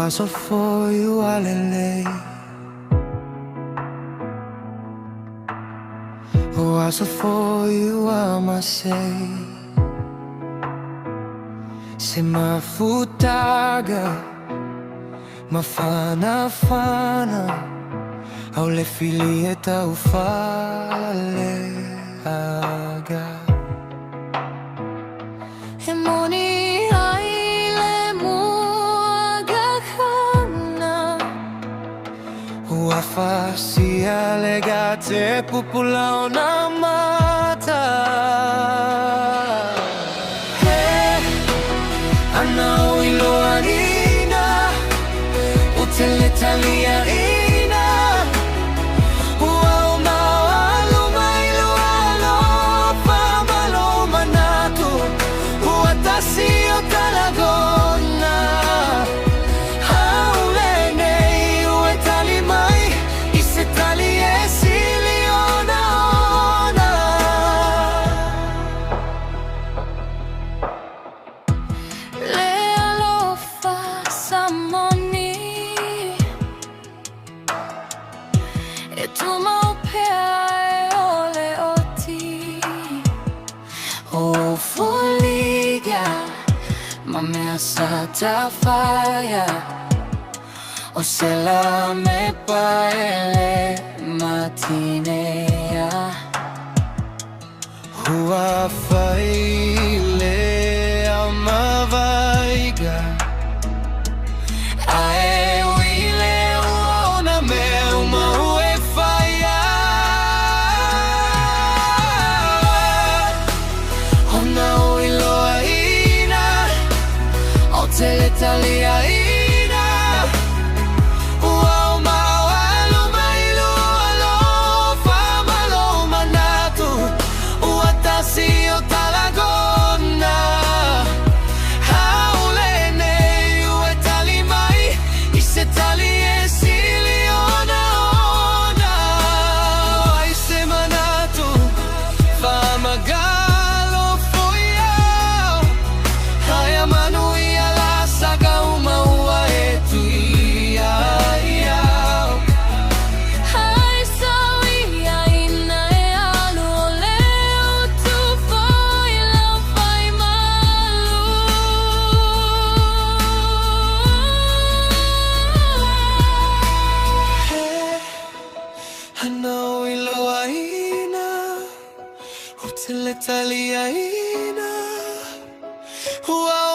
was all for you, alele. Was all for you, amasei. Se mafutaga, mafana-fana, au le filieta ufale aga. Emoni aile muagakana, Uafasia legate pupulao na mata. Anao iloanina, uteletalia ina. Uau mawaluma iloalo, pamaloma natu. Uatasio talagona. Haulene uetalimai, isetali esiliona ona. lealofa samoni, etumaupea ole oti. O foliga, mamea satafaya. O se la me paele matinea. Hua faile amavaiga. Ae wile uona me uma ue faia. Ona uiloa ina, o teletalia ina. Uau mawaluma iloalo, pamaloma natu. Uatasio talagona. Haulene uetalimai, isetali esiliona ona. Aise manatu, famagalo foiao. Haya manui ala saga uma ua etu iau. Hai sawia ina e alu leo tu foi lau fai malu. Anao iloa ina, uteletalia ina. Uau